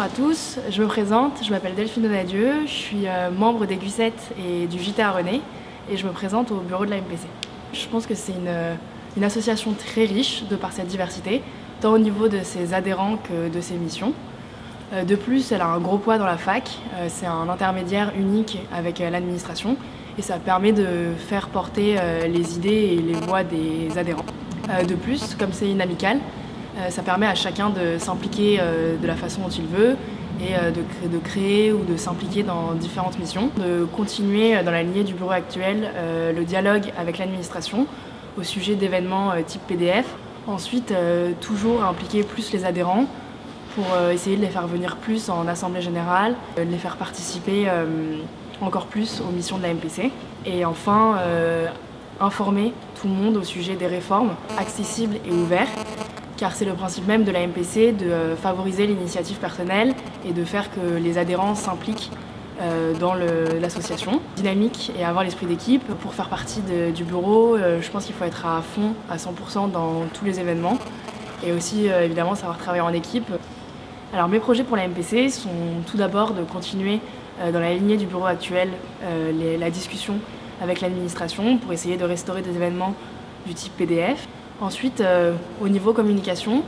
à tous, je me présente, je m'appelle Delphine Donadieu, je suis membre des Guissettes et du JT à René et je me présente au bureau de la MPC. Je pense que c'est une association très riche de par sa diversité, tant au niveau de ses adhérents que de ses missions. De plus, elle a un gros poids dans la fac, c'est un intermédiaire unique avec l'administration et ça permet de faire porter les idées et les voix des adhérents. De plus, comme c'est une amicale, ça permet à chacun de s'impliquer de la façon dont il veut et de créer ou de s'impliquer dans différentes missions, de continuer dans la lignée du bureau actuel le dialogue avec l'administration au sujet d'événements type PDF. Ensuite, toujours impliquer plus les adhérents pour essayer de les faire venir plus en assemblée générale, de les faire participer encore plus aux missions de la MPC. Et enfin, informer tout le monde au sujet des réformes accessibles et ouvertes, car c'est le principe même de la MPC de favoriser l'initiative personnelle et de faire que les adhérents s'impliquent dans l'association. Dynamique et avoir l'esprit d'équipe. Pour faire partie du bureau, je pense qu'il faut être à fond, à 100% dans tous les événements et aussi évidemment savoir travailler en équipe. Alors mes projets pour la MPC sont tout d'abord de continuer dans la lignée du bureau actuel la discussion avec l'administration pour essayer de restaurer des événements du type PDF. Ensuite, au niveau communication,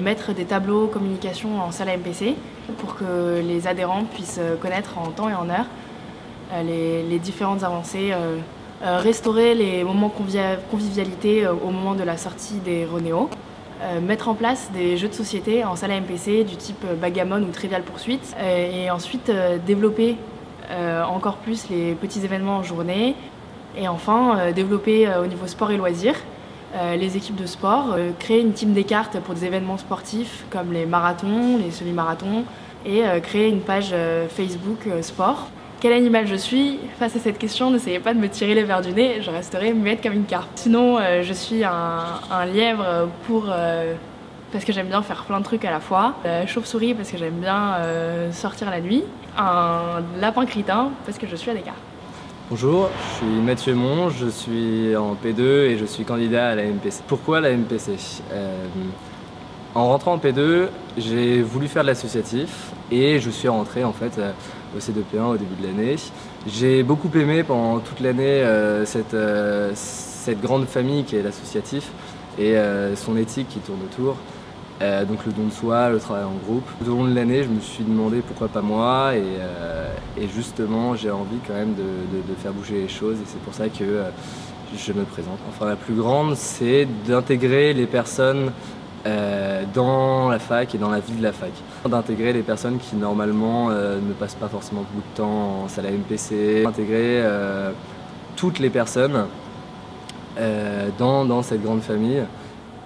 mettre des tableaux communication en salle MPC pour que les adhérents puissent connaître en temps et en heure les différentes avancées, restaurer les moments convivialité au moment de la sortie des Ronéos, mettre en place des jeux de société en salle MPC du type Bagamon ou Trivial Poursuite et ensuite développer encore plus les petits événements en journée et enfin développer au niveau sport et loisirs les équipes de sport, créer une team des cartes pour des événements sportifs comme les marathons, les semi-marathons et créer une page Facebook sport. Quel animal je suis? Face à cette question, n'essayez pas de me tirer les verres du nez, je resterai muette comme une carpe. Sinon, je suis un lièvre parce que j'aime bien faire plein de trucs à la fois, chauve-souris parce que j'aime bien sortir la nuit, un lapin crétin parce que je suis à l'écart. Bonjour, je suis Mathieu Mon, je suis en P2 et je suis candidat à la MPC. Pourquoi la MPC? En rentrant en P2, j'ai voulu faire de l'associatif et je suis rentré en fait au C2P1 au début de l'année. J'ai beaucoup aimé pendant toute l'année cette grande famille qui est l'associatif et son éthique qui tourne autour. Donc le don de soi, le travail en groupe. Tout au long de l'année, je me suis demandé pourquoi pas moi et justement j'ai envie quand même de faire bouger les choses et c'est pour ça que je me présente. Enfin la plus grande, c'est d'intégrer les personnes dans la fac et dans la vie de la fac. D'intégrer les personnes qui normalement ne passent pas forcément beaucoup de temps en salle à MPC. Intégrer toutes les personnes dans cette grande famille.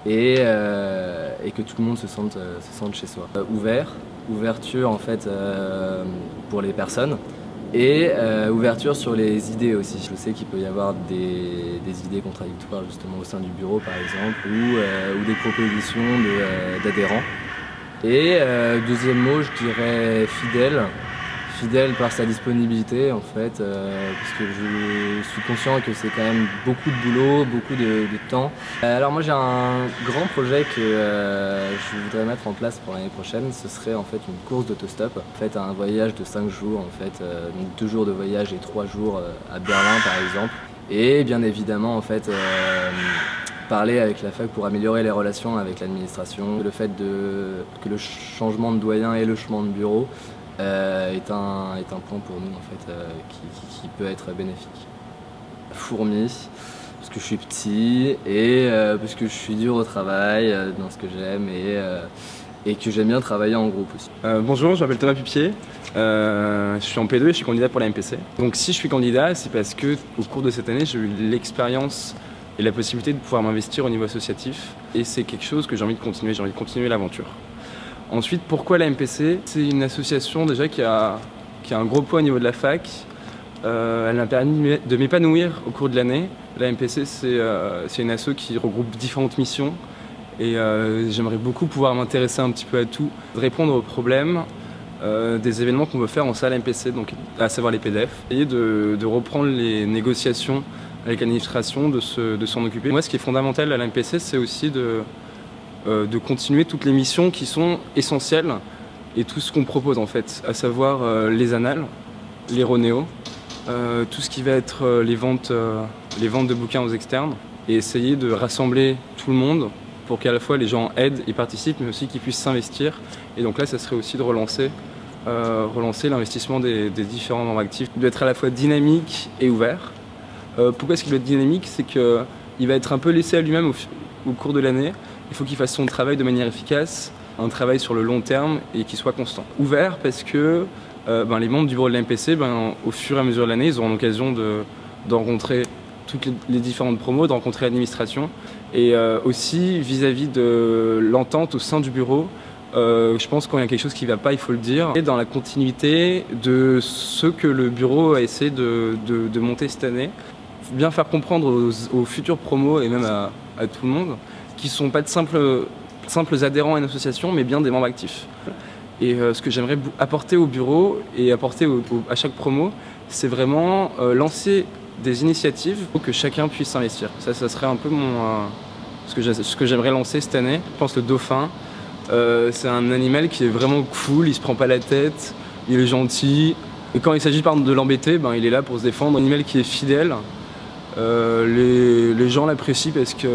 Et que tout le monde se sente chez soi. Ouverture en fait pour les personnes et ouverture sur les idées aussi. Je sais qu'il peut y avoir des idées contradictoires justement au sein du bureau par exemple ou des propositions d'adhérents. Et deuxième mot, je dirais fidèle par sa disponibilité en fait, parce que je suis conscient que c'est quand même beaucoup de boulot, beaucoup de temps. Alors moi j'ai un grand projet que je voudrais mettre en place pour l'année prochaine, ce serait en fait une course d'autostop, en fait un voyage de 5 jours en fait, donc 2 jours de voyage et 3 jours à Berlin par exemple, et bien évidemment en fait parler avec la fac pour améliorer les relations avec l'administration, le fait que le changement de doyen et le changement de bureau est un point pour nous en fait, qui peut être bénéfique. Fourmi, parce que je suis petit et parce que je suis dur au travail dans ce que j'aime et que j'aime bien travailler en groupe aussi. Bonjour, je m'appelle Thomas Pupier, je suis en P2 et je suis candidat pour la MPC. Donc si je suis candidat, c'est parce que au cours de cette année, j'ai eu l'expérience et la possibilité de pouvoir m'investir au niveau associatif et c'est quelque chose que j'ai envie de continuer l'aventure. Ensuite, pourquoi la MPC? C'est une association déjà qui a un gros poids au niveau de la fac. Elle m'a permis de m'épanouir au cours de l'année. La MPC, c'est une asso qui regroupe différentes missions et j'aimerais beaucoup pouvoir m'intéresser un petit peu à tout, de répondre aux problèmes des événements qu'on veut faire en salle MPC, donc à savoir les PDF, et de reprendre les négociations avec l'administration, de s'en occuper. Moi, ce qui est fondamental à la MPC, c'est aussi de continuer toutes les missions qui sont essentielles et tout ce qu'on propose en fait, à savoir les annales, les ronéos, tout ce qui va être les ventes de bouquins aux externes, et essayer de rassembler tout le monde pour qu'à la fois les gens aident et participent, mais aussi qu'ils puissent s'investir. Et donc là, ça serait aussi de relancer l'investissement des différents membres actifs, d'être à la fois dynamique et ouvert. Pourquoi est-ce qu'il doit être dynamique? C'est qu'il va être un peu laissé à lui-même au cours de l'année. Il faut qu'il fasse son travail de manière efficace, un travail sur le long terme et qui soit constant. Ouvert parce que les membres du bureau de l'AMPC, au fur et à mesure de l'année, ils auront l'occasion de rencontrer toutes les différentes promos, de rencontrer l'administration, et aussi vis-à-vis de l'entente au sein du bureau. Je pense qu'il y a quelque chose qui ne va pas, il faut le dire, et dans la continuité de ce que le bureau a essayé de monter cette année. Bien faire comprendre aux futurs promos et même à tout le monde qu'ils ne sont pas de simples adhérents à une association, mais bien des membres actifs. Et ce que j'aimerais apporter au bureau et apporter à chaque promo, c'est vraiment lancer des initiatives pour que chacun puisse s'investir. Ça serait un peu ce que j'aimerais lancer cette année. Je pense le dauphin, c'est un animal qui est vraiment cool, il se prend pas la tête, il est gentil. Et quand il s'agit par exemple de l'embêter, il est là pour se défendre. Un animal qui est fidèle. Les gens l'apprécient parce qu'il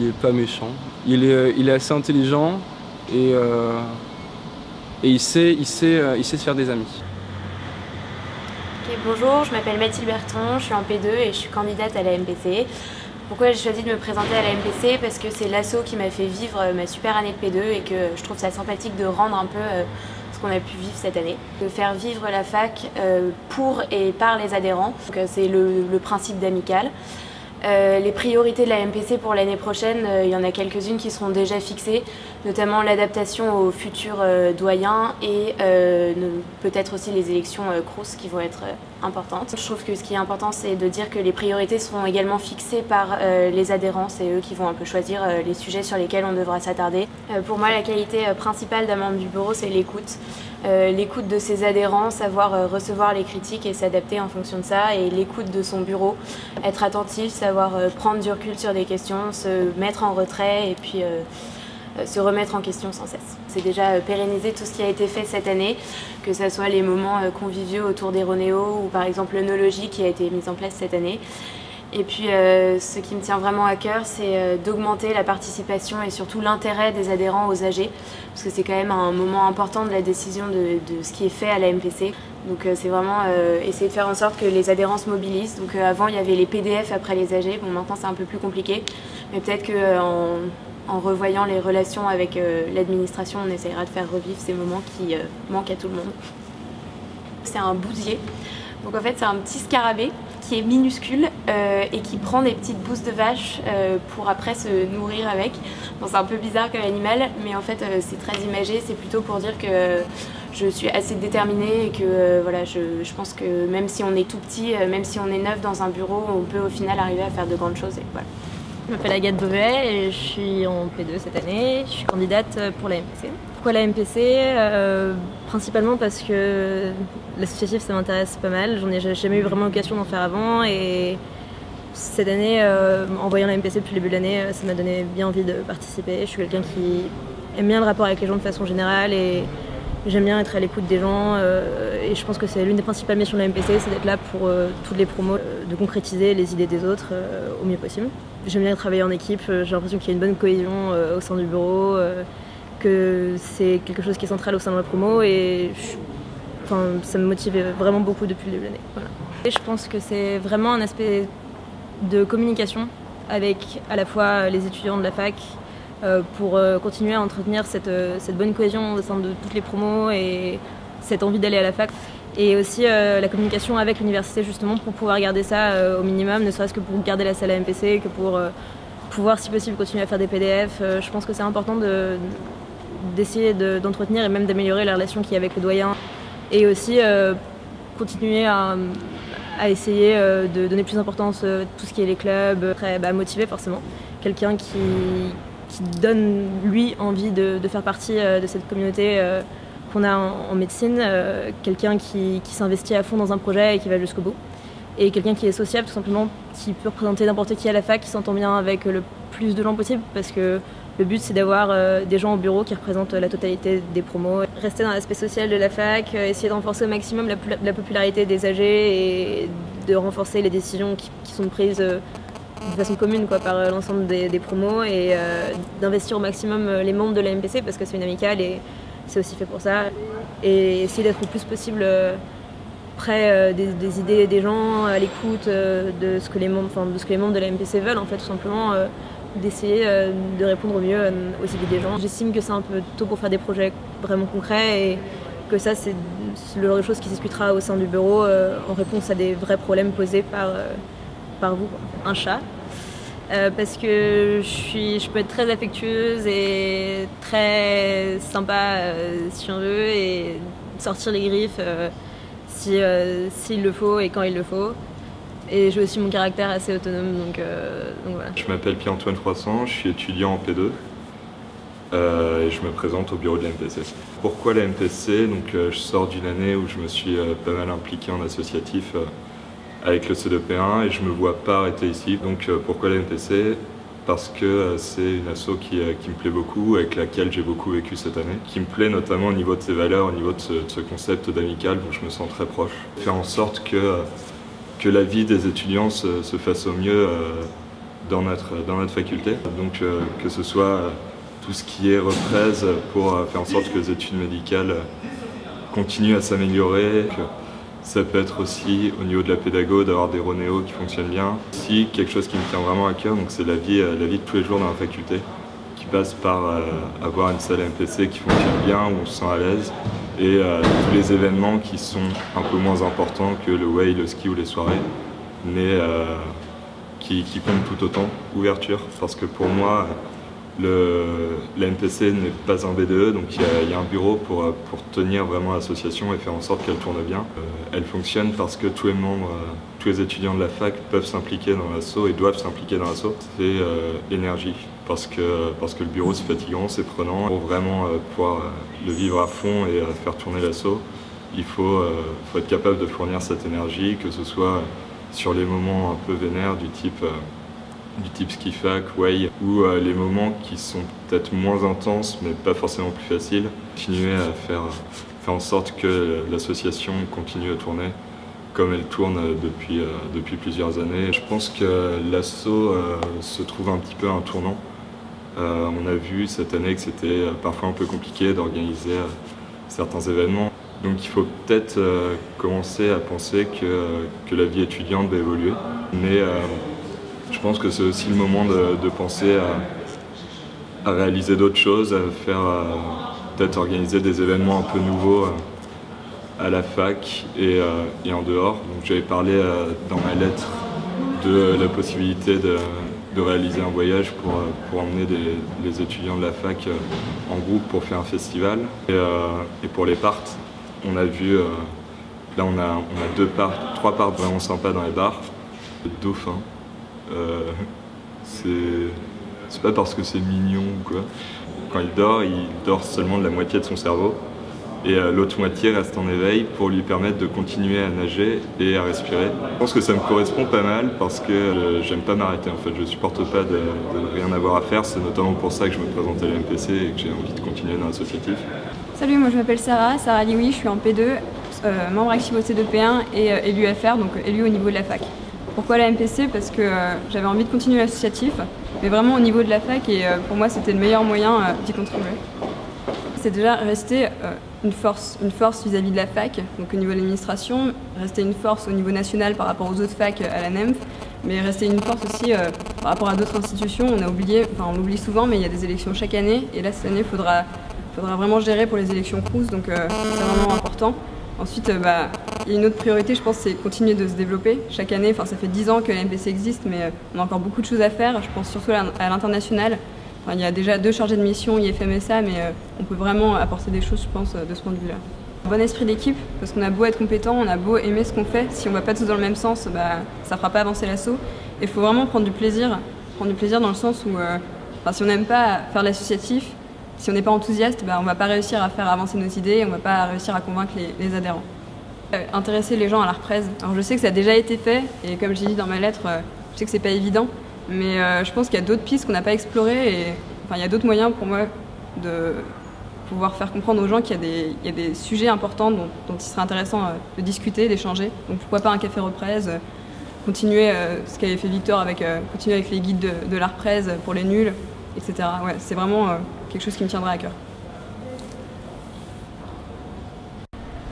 est pas méchant. Il est assez intelligent et il sait se faire des amis. Okay, bonjour, je m'appelle Mathilde Berton, je suis en P2 et je suis candidate à la MPC. Pourquoi j'ai choisi de me présenter à la MPC? Parce que c'est l'asso qui m'a fait vivre ma super année de P2 et que je trouve ça sympathique de rendre un peu ce qu'on a pu vivre cette année. De faire vivre la fac pour et par les adhérents, c'est le principe d'Amical. Les priorités de la MPC pour l'année prochaine, il y en a quelques-unes qui seront déjà fixées, notamment l'adaptation aux futurs doyens et peut-être aussi les élections Crous qui vont être importantes. Je trouve que ce qui est important, c'est de dire que les priorités seront également fixées par les adhérents. C'est eux qui vont un peu choisir les sujets sur lesquels on devra s'attarder. Pour moi, la qualité principale d'un membre du bureau, c'est l'écoute. L'écoute de ses adhérents, savoir recevoir les critiques et s'adapter en fonction de ça, et l'écoute de son bureau, être attentif, savoir prendre du recul sur des questions, se mettre en retrait et puis se remettre en question sans cesse. C'est déjà pérenniser tout ce qui a été fait cette année, que ce soit les moments conviviaux autour des ronéos ou par exemple l'œnologie qui a été mise en place cette année. Et puis ce qui me tient vraiment à cœur, c'est d'augmenter la participation et surtout l'intérêt des adhérents aux AG, parce que c'est quand même un moment important de la décision de ce qui est fait à la MPC. Donc c'est vraiment essayer de faire en sorte que les adhérents se mobilisent. Donc avant il y avait les PDF après les AG, bon maintenant c'est un peu plus compliqué, mais peut-être qu'en revoyant les relations avec l'administration, on essaiera de faire revivre ces moments qui manquent à tout le monde. C'est un bousier, donc en fait c'est un petit scarabée qui est minuscule et qui prend des petites bousses de vache pour après se nourrir avec. Bon, c'est un peu bizarre comme animal, mais en fait c'est très imagé, c'est plutôt pour dire que je suis assez déterminée et que voilà, je pense que même si on est tout petit, même si on est neuf dans un bureau, on peut au final arriver à faire de grandes choses. Et voilà. Je m'appelle Agathe Beauvais et je suis en P2 cette année, je suis candidate pour la MPC. Pourquoi la MPC? Principalement parce que l'associatif ça m'intéresse pas mal, j'en ai jamais eu vraiment l'occasion d'en faire avant, et cette année, en voyant la MPC depuis le début de l'année, ça m'a donné bien envie de participer. Je suis quelqu'un qui aime bien le rapport avec les gens de façon générale et j'aime bien être à l'écoute des gens, et je pense que c'est l'une des principales missions de la MPC, c'est d'être là pour toutes les promos, de concrétiser les idées des autres au mieux possible. J'aime bien travailler en équipe, j'ai l'impression qu'il y a une bonne cohésion au sein du bureau, que c'est quelque chose qui est central au sein de la promo, et ça me motive vraiment beaucoup depuis le début de l'année. Voilà. Et je pense que c'est vraiment un aspect de communication avec à la fois les étudiants de la fac, pour continuer à entretenir cette bonne cohésion au sein de toutes les promos et cette envie d'aller à la fac. Et aussi la communication avec l'université justement pour pouvoir garder ça au minimum, ne serait-ce que pour garder la salle à MPC, que pour pouvoir si possible continuer à faire des PDF. Je pense que c'est important d'essayer d'entretenir et même d'améliorer la relation qu'il y a avec le doyen. Et aussi continuer à essayer de donner plus d'importance à tout ce qui est les clubs, très motivé forcément. Quelqu'un qui donne lui envie de faire partie de cette communauté qu'on a en médecine, quelqu'un qui s'investit à fond dans un projet et qui va jusqu'au bout. Et quelqu'un qui est sociable tout simplement, qui peut représenter n'importe qui à la fac, qui s'entend bien avec le plus de gens possible, parce que Le but, c'est d'avoir des gens au bureau qui représentent la totalité des promos. Rester dans l'aspect social de la fac, essayer de renforcer au maximum la popularité des AG et de renforcer les décisions qui sont prises de façon commune par l'ensemble des promos et d'investir au maximum les membres de la MPC parce que c'est une amicale et c'est aussi fait pour ça. Et essayer d'être le plus possible près des idées des gens, à l'écoute de ce que les membres de la MPC veulent, en fait, tout simplement. D'essayer de répondre au mieux aux idées des gens. J'estime que c'est un peu tôt pour faire des projets vraiment concrets et que ça c'est le genre de choses qui se discutera au sein du bureau en réponse à des vrais problèmes posés par vous. Un chat, parce que je peux être très affectueuse et très sympa si on veut et sortir les griffes s'il le faut et quand il le faut. Et j'ai aussi mon caractère assez autonome, donc voilà. Je m'appelle Pierre-Antoine Froissant, je suis étudiant en P2 et je me présente au bureau de la MPC. Pourquoi la MPC? Je sors d'une année où je me suis pas mal impliqué en associatif avec le CE2P1 et je me vois pas arrêter ici. Donc pourquoi la MPC? Parce que c'est une asso qui me plaît beaucoup, avec laquelle j'ai beaucoup vécu cette année, qui me plaît notamment au niveau de ses valeurs, au niveau de ce concept d'amical dont je me sens très proche. Faire en sorte que la vie des étudiants se fasse au mieux dans notre faculté. Donc que ce soit tout ce qui est représé pour faire en sorte que les études médicales continuent à s'améliorer. Ça peut être aussi au niveau de la pédago d'avoir des Ronéo qui fonctionnent bien. Si quelque chose qui me tient vraiment à cœur, c'est la vie de tous les jours dans la faculté, qui passe par avoir une salle MPC qui fonctionne bien, où on se sent à l'aise, et tous les événements qui sont un peu moins importants que le way, le ski ou les soirées, mais qui comptent tout autant. Ouverture, parce que pour moi, la MPC n'est pas un BDE, donc il y a un bureau pour tenir vraiment l'association et faire en sorte qu'elle tourne bien. Elle fonctionne parce que tous les membres, tous les étudiants de la fac peuvent s'impliquer dans l'asso et doivent s'impliquer dans l'asso. C'est l'énergie, parce que le bureau c'est fatigant, c'est prenant. Pour vraiment pouvoir le vivre à fond et faire tourner l'asso, il faut être capable de fournir cette énergie, que ce soit sur les moments un peu vénères du type ski fac, way, ou les moments qui sont peut-être moins intenses mais pas forcément plus faciles. Continuer à faire en sorte que l'association continue à tourner comme elle tourne depuis plusieurs années. Je pense que l'asso se trouve un petit peu à un tournant. On a vu cette année que c'était parfois un peu compliqué d'organiser certains événements. Donc il faut peut-être commencer à penser que la vie étudiante va évoluer. Mais je pense que c'est aussi le moment de penser à réaliser d'autres choses, à faire peut-être organiser des événements un peu nouveaux à la fac et en dehors. Donc j'avais parlé dans ma lettre de la possibilité de réaliser un voyage pour emmener les étudiants de la fac en groupe pour faire un festival. Et pour les parts, on a vu, là on a trois parts vraiment sympas dans les bars. Le Dauphin. C'est pas parce que c'est mignon ou quoi. Quand il dort seulement de la moitié de son cerveau et l'autre moitié reste en éveil pour lui permettre de continuer à nager et à respirer. Je pense que ça me correspond pas mal parce que j'aime pas m'arrêter en fait, je supporte pas de rien avoir à faire, c'est notamment pour ça que je me présente à la MPC et que j'ai envie de continuer dans l'associatif. Salut, moi je m'appelle Sarah Lioui, je suis en P2, membre actif au C2P1 et élu FR, donc élu au niveau de la fac. Pourquoi la MPC? Parce que j'avais envie de continuer l'associatif, mais vraiment au niveau de la fac et pour moi c'était le meilleur moyen d'y contribuer. C'est déjà rester une force vis-à-vis de la fac, donc au niveau de l'administration, rester une force au niveau national par rapport aux autres facs à la NEMF, mais rester une force aussi par rapport à d'autres institutions. On l'oublie souvent, mais il y a des élections chaque année, et là cette année il faudra vraiment gérer pour les élections Crous, donc c'est vraiment important. Ensuite, il y a une autre priorité, je pense, c'est continuer de se développer chaque année. Enfin, ça fait 10 ans que la MPC existe, mais on a encore beaucoup de choses à faire. Je pense surtout à l'international. Enfin, il y a déjà 2 chargés de mission IFMSA, mais on peut vraiment apporter des choses, je pense, de ce point de vue-là. Bon esprit d'équipe, parce qu'on a beau être compétent, on a beau aimer ce qu'on fait, si on va pas tous dans le même sens, ça fera pas avancer l'asso. Et il faut vraiment prendre du plaisir dans le sens où, si on n'aime pas faire l'associatif, si on n'est pas enthousiaste, on va pas réussir à faire avancer nos idées, on va pas réussir à convaincre les adhérents. Intéresser les gens à la représent. Alors je sais que ça a déjà été fait, et comme j'ai dit dans ma lettre, je sais que c'est pas évident, mais je pense qu'il y a d'autres pistes qu'on n'a pas explorées, et il y a d'autres moyens pour moi de pouvoir faire comprendre aux gens qu'il y a des sujets importants dont il serait intéressant de discuter, d'échanger. Donc pourquoi pas un café represe, continuer ce qu'avait fait Victor, continuer avec les guides de la represe pour les nuls, etc. Ouais, c'est vraiment quelque chose qui me tiendrait à cœur.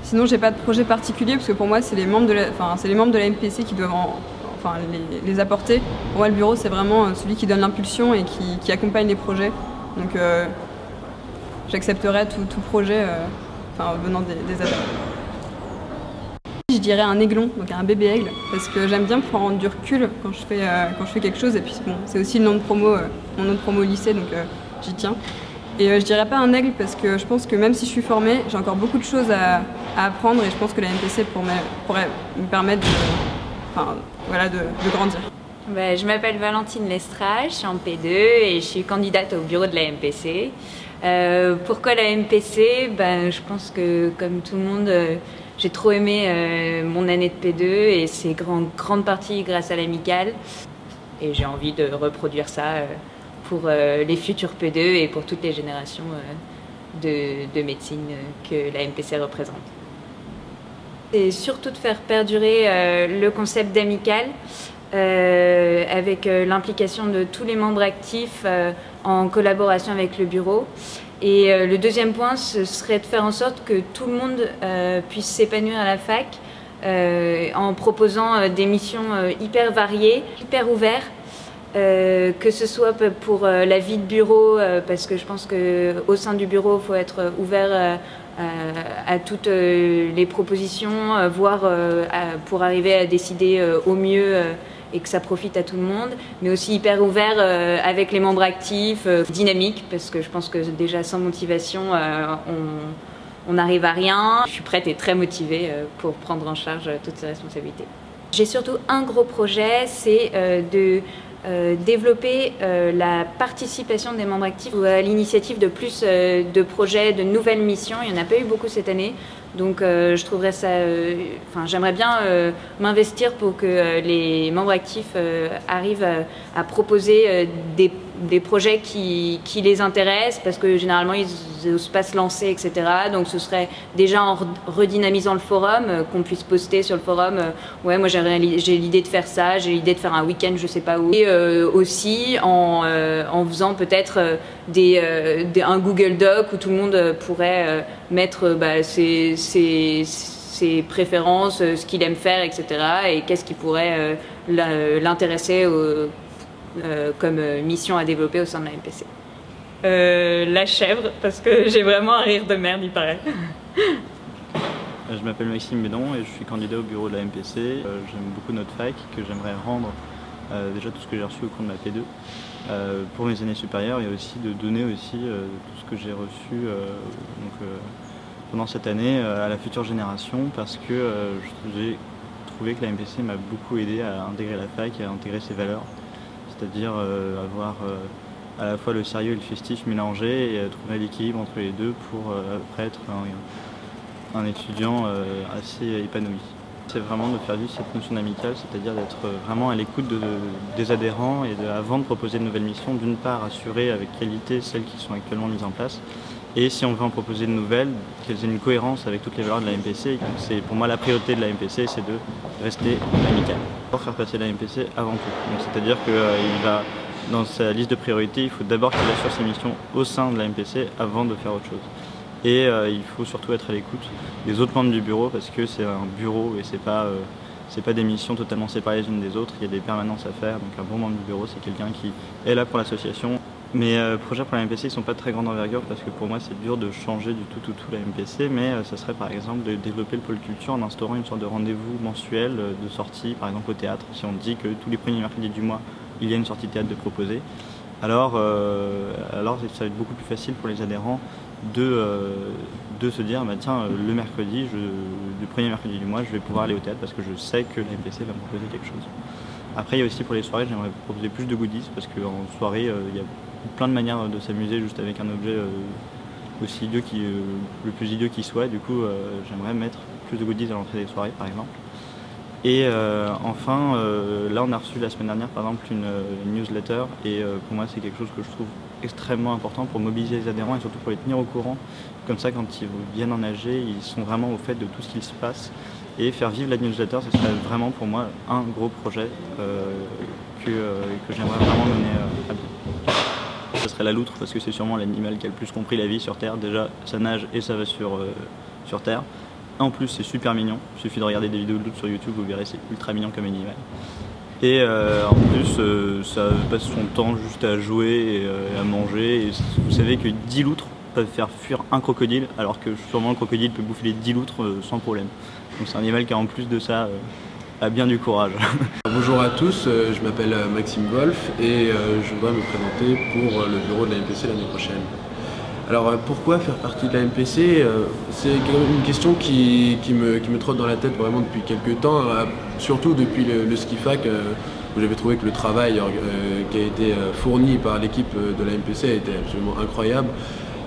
Sinon, j'ai pas de projet particulier parce que pour moi, c'est les membres de la MPC qui doivent les apporter. Pour moi, le bureau, c'est vraiment celui qui donne l'impulsion et qui accompagne les projets. Donc, j'accepterais tout projet venant des adhérents. Je dirais un aiglon, donc un bébé aigle, parce que j'aime bien prendre du recul quand je fais quelque chose. Et puis, bon, c'est aussi le nom de promo, mon nom de promo au lycée, donc j'y tiens. Et je dirais pas un aigle parce que je pense que même si je suis formée, j'ai encore beaucoup de choses à apprendre et je pense que la MPC pourrait me permettre de grandir. Je m'appelle Valentine Lestra, je suis en P2 et je suis candidate au bureau de la MPC. Pourquoi la MPC? Je pense que comme tout le monde, j'ai trop aimé mon année de P2 et c'est grande partie grâce à l'amicale. Et j'ai envie de reproduire ça pour les futurs P2 et pour toutes les générations de médecine que la MPC représente. C'est surtout de faire perdurer le concept d'amicale avec l'implication de tous les membres actifs en collaboration avec le bureau. Et le deuxième point, ce serait de faire en sorte que tout le monde puisse s'épanouir à la fac en proposant des missions hyper variées, hyper ouvertes. Que ce soit pour la vie de bureau, parce que je pense qu'au sein du bureau, il faut être ouvert à toutes les propositions, voire pour arriver à décider au mieux et que ça profite à tout le monde, mais aussi hyper ouvert avec les membres actifs, dynamique, parce que je pense que déjà sans motivation, on n'arrive à rien. Je suis prête et très motivée pour prendre en charge toutes ces responsabilités. J'ai surtout un gros projet, c'est de développer la participation des membres actifs à l'initiative de plus de projets, de nouvelles missions. Il n'y en a pas eu beaucoup cette année, donc je trouverais ça. J'aimerais bien m'investir pour que les membres actifs arrivent à proposer des projets qui les intéressent, parce que généralement ils n'osent pas se lancer, etc. Donc ce serait déjà en redynamisant le forum, qu'on puisse poster sur le forum, ouais, moi j'ai l'idée de faire ça, j'ai l'idée de faire un week-end je sais pas où. Et aussi en faisant peut-être un Google Doc où tout le monde pourrait mettre ses préférences, ce qu'il aime faire, etc. et qu'est-ce qui pourrait l'intéresser comme mission à développer au sein de la MPC. La chèvre, parce que j'ai vraiment un rire de merde, il paraît. Je m'appelle Maxime Bédon et je suis candidat au bureau de la MPC. J'aime beaucoup notre fac, que j'aimerais rendre déjà tout ce que j'ai reçu au cours de ma P2 pour mes années supérieures, et aussi de donner aussi tout ce que j'ai reçu pendant cette année à la future génération, parce que j'ai trouvé que la MPC m'a beaucoup aidé à intégrer la fac et à intégrer ses valeurs, c'est-à-dire avoir à la fois le sérieux et le festif mélangés et trouver l'équilibre entre les deux pour après être un étudiant assez épanoui. C'est vraiment de faire vivre cette notion d'amicale, c'est-à-dire d'être vraiment à l'écoute des adhérents et avant de proposer de nouvelles missions, d'une part assurer avec qualité celles qui sont actuellement mises en place, et si on veut en proposer de nouvelles, qu'elles aient une cohérence avec toutes les valeurs de la MPC. C'est pour moi la priorité de la MPC, c'est de rester amical. Pour faire passer la MPC avant tout, c'est-à-dire que dans sa liste de priorités, il faut d'abord qu'il assure ses missions au sein de la MPC avant de faire autre chose. Et il faut surtout être à l'écoute des autres membres du bureau, parce que c'est un bureau et c'est pas des missions totalement séparées les unes des autres, il y a des permanences à faire, donc un bon membre du bureau c'est quelqu'un qui est là pour l'association. Mes projets pour la MPC ne sont pas de très grande envergure, parce que pour moi c'est dur de changer du tout la MPC, mais ça serait par exemple de développer le pôle culture en instaurant une sorte de rendez-vous mensuel de sortie, par exemple au théâtre. Si on dit que tous les premiers mercredis du mois il y a une sortie théâtre de proposer, alors ça va être beaucoup plus facile pour les adhérents de se dire tiens, le mercredi, le premier mercredi du mois, je vais pouvoir aller au théâtre parce que je sais que la MPC va me proposer quelque chose. Après, il y a aussi pour les soirées, j'aimerais proposer plus de goodies, parce qu'en soirée, il y a plein de manières de s'amuser juste avec un objet aussi idiot le plus idiot qui soit. Du coup, j'aimerais mettre plus de goodies à l'entrée des soirées, par exemple. Et enfin, là on a reçu la semaine dernière par exemple une newsletter, et pour moi c'est quelque chose que je trouve extrêmement important pour mobiliser les adhérents et surtout pour les tenir au courant. Comme ça, quand ils viennent en AG, ils sont vraiment au fait de tout ce qu'il se passe. Et faire vivre la newsletter, ce serait vraiment pour moi un gros projet que j'aimerais vraiment mener à bien. Ce serait la loutre parce que c'est sûrement l'animal qui a le plus compris la vie sur Terre. Déjà, ça nage et ça va sur Terre. En plus, c'est super mignon. Il suffit de regarder des vidéos de loutre sur YouTube, vous verrez, c'est ultra mignon comme animal. Et en plus, ça passe son temps juste à jouer et à manger. Et vous savez que 10 loutres peuvent faire fuir un crocodile, alors que sûrement le crocodile peut bouffer les 10 loutres sans problème. Donc c'est un animal qui, en plus de ça, a bien du courage. Bonjour à tous, je m'appelle Maxime Wolf et je voudrais me présenter pour le bureau de la MPC l'année prochaine. Alors pourquoi faire partie de la MPC? C'est une question qui me trotte dans la tête vraiment depuis quelques temps, surtout depuis le ski fac où j'avais trouvé que le travail qui a été fourni par l'équipe de la MPC a été absolument incroyable.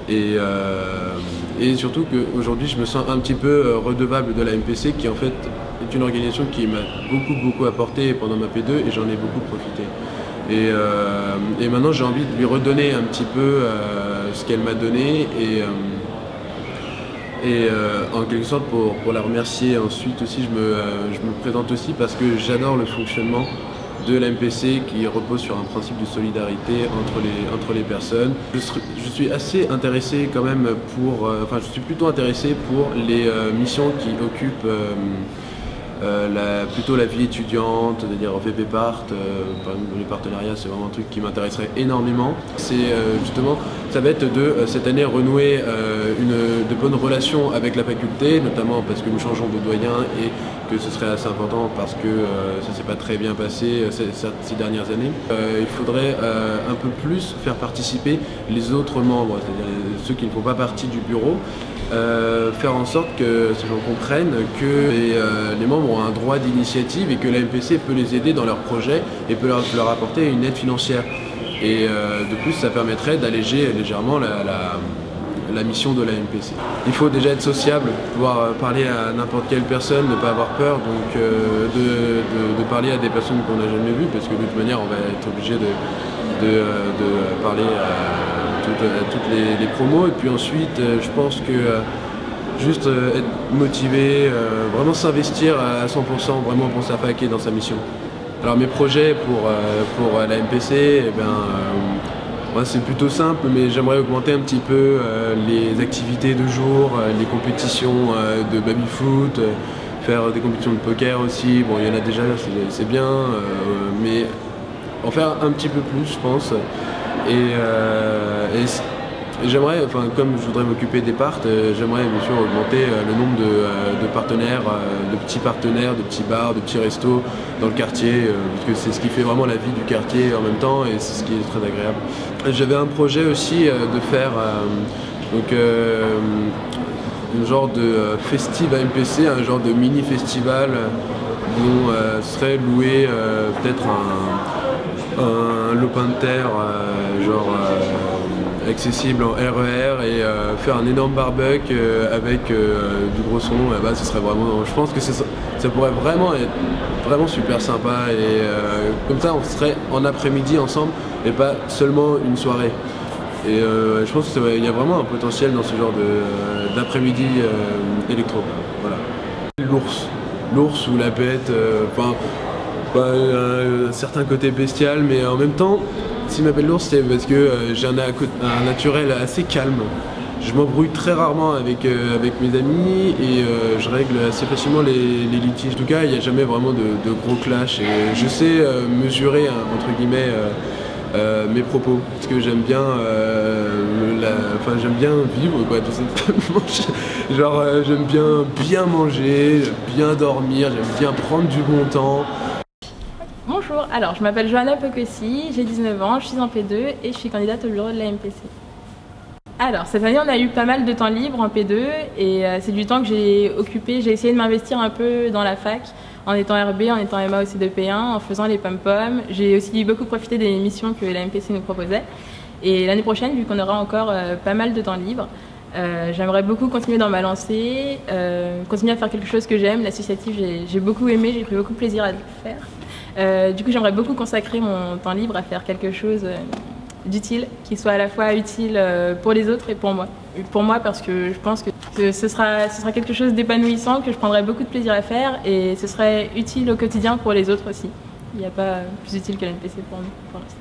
Et surtout qu'aujourd'hui je me sens un petit peu redevable de la MPC qui en fait est une organisation qui m'a beaucoup apporté pendant ma P2 et j'en ai beaucoup profité. Et maintenant j'ai envie de lui redonner un petit peu ce qu'elle m'a donné et en quelque sorte pour la remercier ensuite aussi je me présente aussi parce que j'adore le fonctionnement de la MPC qui repose sur un principe de solidarité entre les personnes. Je suis assez intéressé quand même je suis plutôt intéressé pour les missions qui occupent plutôt la vie étudiante, c'est-à-dire VPPart, les partenariats, c'est vraiment un truc qui m'intéresserait énormément. C'est justement, ça va être de cette année renouer de bonnes relations avec la faculté, notamment parce que nous changeons de doyen et que ce serait assez important parce que ça ne s'est pas très bien passé ces dernières années. Il faudrait un peu plus faire participer les autres membres, c'est-à-dire ceux qui ne font pas partie du bureau. Faire en sorte que ces gens comprennent que les membres ont un droit d'initiative et que la MPC peut les aider dans leurs projets et peut leur apporter une aide financière. Et de plus, ça permettrait d'alléger légèrement la mission de la MPC. Il faut déjà être sociable, pouvoir parler à n'importe quelle personne, ne pas avoir peur, donc de parler à des personnes qu'on n'a jamais vues, parce que de toute manière, on va être obligé de parler à toutes les promos. Et puis ensuite, je pense que juste être motivé, vraiment s'investir à 100% vraiment pour sa fac et dans sa mission. Alors mes projets pour la MPC, moi, c'est plutôt simple, mais j'aimerais augmenter un petit peu les activités de jour, les compétitions de baby-foot, faire des compétitions de poker aussi. Bon, il y en a déjà, c'est bien, mais en faire un petit peu plus, je pense. Et j'aimerais, comme je voudrais m'occuper des parts, j'aimerais bien sûr augmenter le nombre de partenaires, de petits bars, de petits restos dans le quartier, parce que c'est ce qui fait vraiment la vie du quartier en même temps et c'est ce qui est très agréable. J'avais un projet aussi de faire un genre de festival MPC, un genre de mini-festival où serait loué peut-être un lopin de terre accessible en RER et faire un énorme barbecue avec du gros son. Là-bas, ce serait vraiment, je pense que ça pourrait vraiment être vraiment super sympa et comme ça on serait en après-midi ensemble et pas seulement une soirée. Et je pense qu'il y a vraiment un potentiel dans ce genre d'après-midi électro. Voilà. L'ours ou la bête, un certain côté bestial, mais en même temps, s'il m'appelle l'ours, c'est parce que j'ai un naturel assez calme. Je m'embrouille très rarement avec mes amis et je règle assez facilement les litiges. En tout cas, il n'y a jamais vraiment de gros clash et je sais mesurer, entre guillemets, mes propos, parce que j'aime bien j'aime bien vivre quoi, tout simplement. Genre j'aime bien manger, bien dormir, j'aime bien prendre du bon temps. Bonjour, alors je m'appelle Johanna Pocossi, j'ai 19 ans, je suis en P2 et je suis candidate au bureau de la MPC. Alors cette année on a eu pas mal de temps libre en P2 et c'est du temps que j'ai occupé, j'ai essayé de m'investir un peu dans la fac en étant RB, en étant MA aussi de P1, en faisant les pom-pom. J'ai aussi beaucoup profité des missions que la MPC nous proposait. Et l'année prochaine, vu qu'on aura encore pas mal de temps libre, j'aimerais beaucoup continuer dans ma lancée, continuer à faire quelque chose que j'aime. L'associatif, j'ai beaucoup aimé, j'ai pris beaucoup de plaisir à le faire. Du coup, j'aimerais beaucoup consacrer mon temps libre à faire quelque chose d'utile, qui soit à la fois utile pour les autres et pour moi. Pour moi parce que je pense que ce sera quelque chose d'épanouissant, que je prendrai beaucoup de plaisir à faire et ce serait utile au quotidien pour les autres aussi. Il n'y a pas plus utile que l'NPC pour nous, pour l'instant.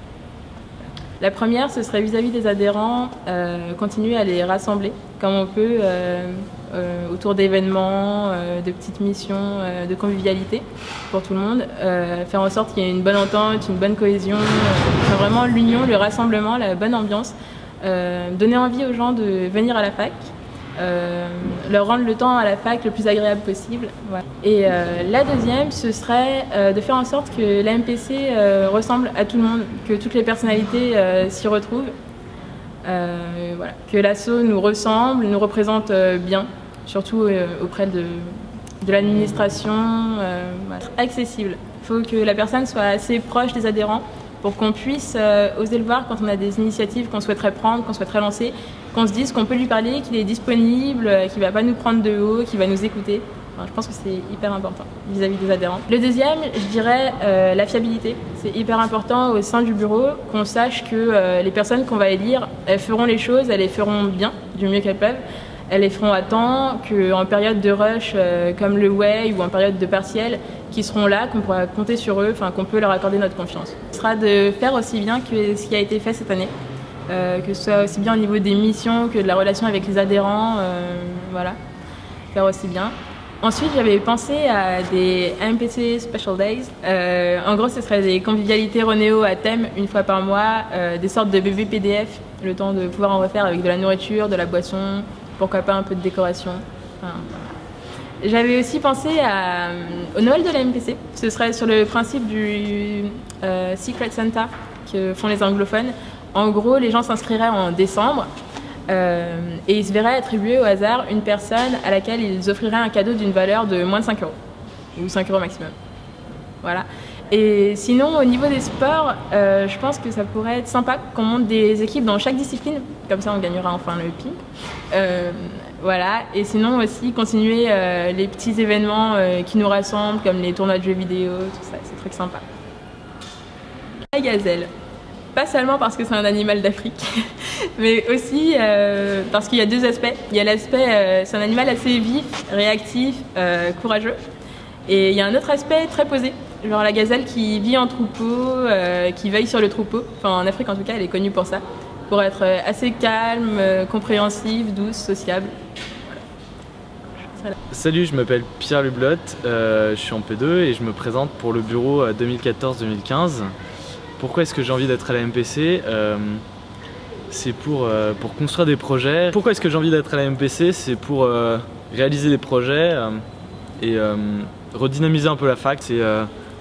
La première, ce serait vis-à-vis des adhérents, continuer à les rassembler comme on peut autour d'événements, de petites missions, de convivialité pour tout le monde, faire en sorte qu'il y ait une bonne entente, une bonne cohésion, vraiment l'union, le rassemblement, la bonne ambiance, donner envie aux gens de venir à la fac, leur rendre le temps à la fac le plus agréable possible. Voilà. Et la deuxième, ce serait de faire en sorte que la MPC ressemble à tout le monde, que toutes les personnalités s'y retrouvent, voilà. Que l'asso nous ressemble, nous représente bien, surtout auprès de l'administration, voilà. Accessible. Il faut que la personne soit assez proche des adhérents pour qu'on puisse oser le voir quand on a des initiatives qu'on souhaiterait prendre, qu'on souhaiterait lancer, qu'on se dise qu'on peut lui parler, qu'il est disponible, qu'il ne va pas nous prendre de haut, qu'il va nous écouter. Enfin, je pense que c'est hyper important vis-à-vis des adhérents. Le deuxième, je dirais la fiabilité. C'est hyper important au sein du bureau qu'on sache que les personnes qu'on va élire, elles feront les choses, elles les feront bien, du mieux qu'elles peuvent. Elles les feront à temps, qu'en période de rush comme le Way ou en période de partiel, qui seront là, qu'on pourra compter sur eux, enfin qu'on peut leur accorder notre confiance. Ce sera de faire aussi bien que ce qui a été fait cette année, que ce soit aussi bien au niveau des missions que de la relation avec les adhérents, voilà, faire aussi bien. Ensuite, j'avais pensé à des MPC Special Days. En gros, ce serait des convivialités Ronéo à thème une fois par mois, des sortes de bébés PDF, le temps de pouvoir en refaire avec de la nourriture, de la boisson, pourquoi pas un peu de décoration. Enfin, voilà. J'avais aussi pensé au Noël de la MPC. Ce serait sur le principe du Secret Santa que font les anglophones. En gros, les gens s'inscriraient en décembre et ils se verraient attribuer au hasard une personne à laquelle ils offriraient un cadeau d'une valeur de moins de 5 €, ou 5 € maximum. Voilà. Et sinon, au niveau des sports, je pense que ça pourrait être sympa qu'on monte des équipes dans chaque discipline. Comme ça, on gagnera enfin le ping. Voilà. Et sinon aussi, continuer les petits événements qui nous rassemblent, comme les tournois de jeux vidéo, tout ça, c'est trucs sympas. La gazelle. Pas seulement parce que c'est un animal d'Afrique, mais aussi parce qu'il y a deux aspects. Il y a l'aspect, c'est un animal assez vif, réactif, courageux. Et il y a un autre aspect très posé. Genre la gazelle qui vit en troupeau, qui veille sur le troupeau. Enfin, en Afrique, en tout cas, elle est connue pour ça. Pour être assez calme, compréhensive, douce, sociable. Voilà. Salut, je m'appelle Pierre Lublotte, je suis en P2 et je me présente pour le bureau 2014-2015. Pourquoi est-ce que j'ai envie d'être à la MPC? C'est pour construire des projets. Pourquoi est-ce que j'ai envie d'être à la MPC? C'est pour réaliser des projets et redynamiser un peu la fac. C'est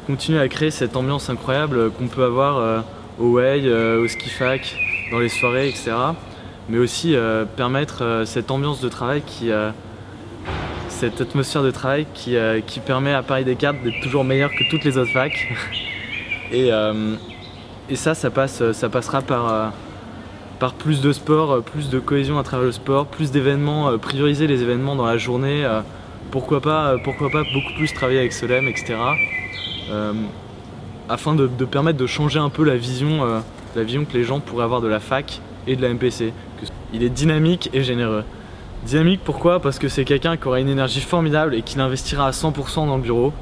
continuer à créer cette ambiance incroyable qu'on peut avoir au Way, au ski fac, dans les soirées, etc. Mais aussi permettre cette ambiance de travail cette atmosphère de travail qui permet à Paris Descartes d'être toujours meilleur que toutes les autres facs. Et ça passera par plus de sport, plus de cohésion à travers le sport, plus d'événements, prioriser les événements dans la journée, pourquoi pas beaucoup plus travailler avec Solem, etc. Afin de permettre de changer un peu la vision que les gens pourraient avoir de la fac et de la MPC. Il est dynamique et généreux. Dynamique pourquoi? Parce que c'est quelqu'un qui aura une énergie formidable et qui l'investira à 100% dans le bureau.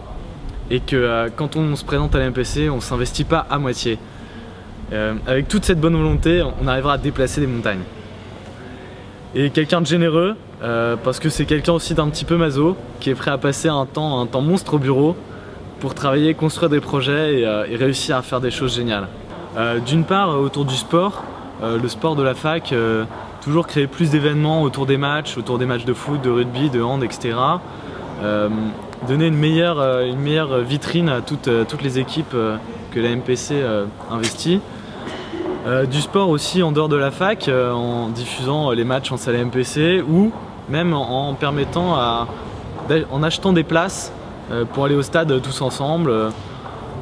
Et que quand on se présente à la MPC, on ne s'investit pas à moitié. Avec toute cette bonne volonté, on arrivera à déplacer des montagnes. Et quelqu'un de généreux, parce que c'est quelqu'un aussi d'un petit peu maso, qui est prêt à passer un temps monstre au bureau pour travailler, construire des projets et réussir à faire des choses géniales. D'une part, autour du sport, le sport de la fac, toujours créer plus d'événements autour des matchs de foot, de rugby, de hand, etc. Donner une meilleure vitrine à toutes les équipes que la MPC investit. Du sport aussi en dehors de la fac, en diffusant les matchs en salle MPC ou même en achetant des places pour aller au stade tous ensemble,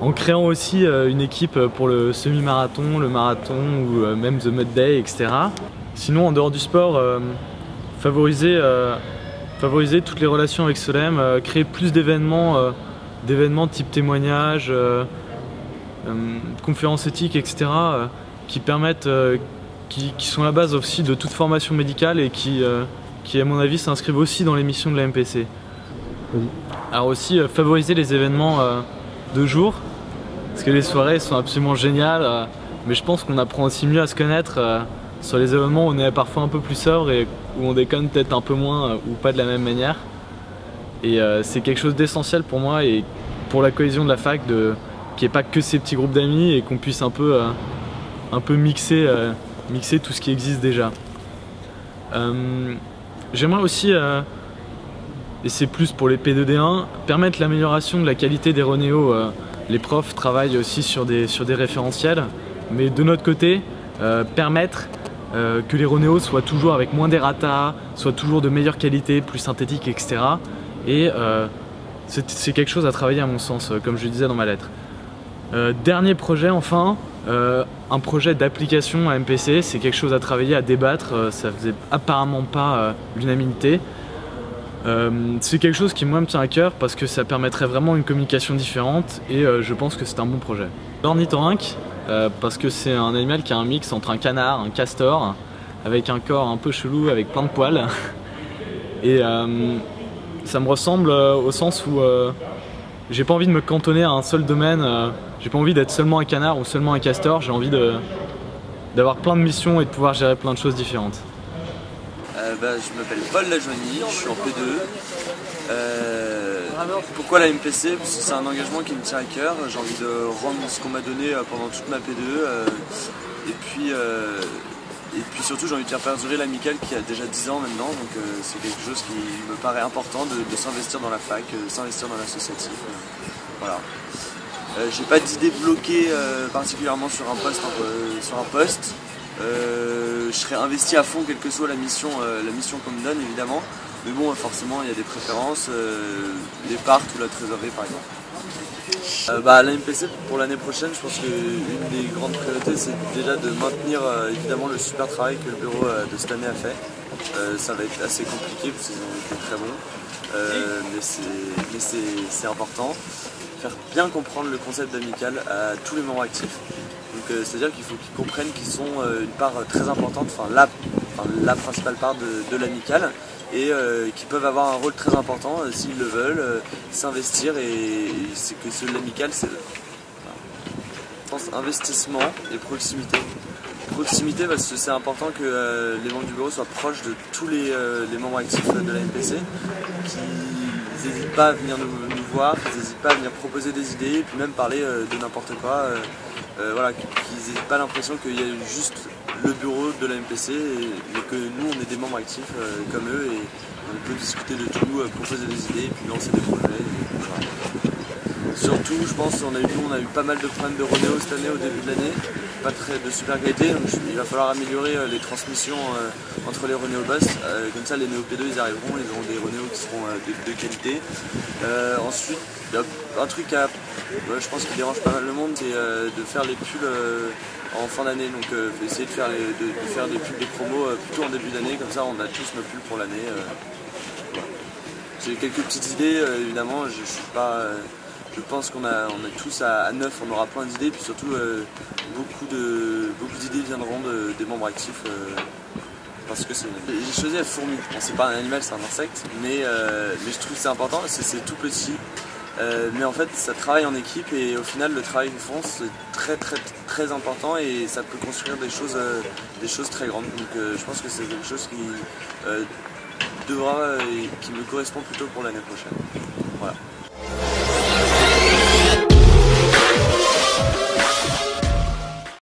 en créant aussi une équipe pour le semi-marathon, le marathon ou même The Mud Day, etc. Sinon en dehors du sport, favoriser toutes les relations avec Solem, créer plus d'événements type témoignages, conférences éthiques, etc. qui permettent, qui sont la base aussi de toute formation médicale et qui à mon avis s'inscrivent aussi dans les missions de la MPC. Alors aussi favoriser les événements de jour, parce que les soirées sont absolument géniales, mais je pense qu'on apprend aussi mieux à se connaître sur les événements où on est parfois un peu plus sobre et où on déconne peut-être un peu moins ou pas de la même manière. Et c'est quelque chose d'essentiel pour moi et pour la cohésion de la fac, qu'il n'y ait pas que ces petits groupes d'amis et qu'on puisse un peu mixer tout ce qui existe déjà. J'aimerais aussi, et c'est plus pour les P2D1, permettre l'amélioration de la qualité des Ronéos. Les profs travaillent aussi sur des référentiels, mais de notre côté, permettre que les Ronéos soient toujours avec moins d'errata, soient toujours de meilleure qualité, plus synthétiques, etc. Et c'est quelque chose à travailler à mon sens, comme je le disais dans ma lettre. Dernier projet enfin, un projet d'application à MPC, c'est quelque chose à travailler, à débattre, ça faisait apparemment pas l'unanimité. C'est quelque chose qui moi me tient à cœur parce que ça permettrait vraiment une communication différente et je pense que c'est un bon projet. L'ornithorynque, parce que c'est un animal qui a un mix entre un canard, un castor, avec un corps un peu chelou avec plein de poils. Et ça me ressemble au sens où j'ai pas envie de me cantonner à un seul domaine, j'ai pas envie d'être seulement un canard ou seulement un castor, j'ai envie d'avoir plein de missions et de pouvoir gérer plein de choses différentes. Je m'appelle Paul Lajoigny, je suis en P2. Pourquoi la MPC? Parce que c'est un engagement qui me tient à cœur, j'ai envie de rendre ce qu'on m'a donné pendant toute ma P2. Et puis surtout j'ai envie de faire perdurer l'amicale qui a déjà 10 ans maintenant, donc c'est quelque chose qui me paraît important de s'investir dans la fac, de s'investir dans l'associatif. Voilà. J'ai pas d'idée bloquée particulièrement sur un poste. Je serais investi à fond quelle que soit la mission qu'on me donne évidemment, mais bon forcément il y a des préférences, les parts ou la trésorerie par exemple. La MPC pour l'année prochaine, je pense qu'une des grandes priorités c'est déjà de maintenir évidemment le super travail que le bureau de cette année a fait. Ça va être assez compliqué parce qu'ils ont été très bons, mais c'est important. Faire bien comprendre le concept d'amicale à tous les membres actifs. C'est-à-dire qu'il faut qu'ils comprennent qu'ils sont une part très importante, la principale part de l'amicale, et qu'ils peuvent avoir un rôle très important s'ils le veulent, s'investir, et c'est que l'amicale c'est, je pense, investissement et proximité. Proximité parce que c'est important que les membres du bureau soient proches de tous les membres actifs de la MPC, qu'ils n'hésitent pas à venir nous voir, qu'ils n'hésitent pas à venir proposer des idées, et puis même parler de n'importe quoi. Voilà, qu'ils n'aient pas l'impression qu'il y a juste le bureau de la MPC, mais que nous on est des membres actifs comme eux et on peut discuter de tout, proposer des idées et puis lancer des projets. Voilà. Surtout, je pense qu'on a eu pas mal de problèmes de Ronéo cette année au début de l'année, pas de super qualité, donc il va falloir améliorer les transmissions entre les Ronéo Bus, comme ça les Néo P2 ils arriveront, ils auront des Ronéo qui seront de qualité. Ensuite, il y a un truc je pense qui dérange pas mal le monde, c'est de faire les pulls en fin d'année, donc essayer de faire des pulls de promo plutôt en début d'année, comme ça on a tous nos pulls pour l'année. Voilà. J'ai quelques petites idées, évidemment, je pense qu'on a tous à 9, on aura plein d'idées, puis surtout beaucoup d'idées viendront des membres actifs. Parce que j'ai choisi la fourmi. Bon, c'est pas un animal, c'est un insecte, mais je trouve que c'est important parce que c'est tout petit. Mais en fait, ça travaille en équipe et au final, le travail qu'ils font, c'est très important et ça peut construire des choses très grandes. Donc, je pense que c'est quelque chose qui me correspond plutôt pour l'année prochaine. Voilà.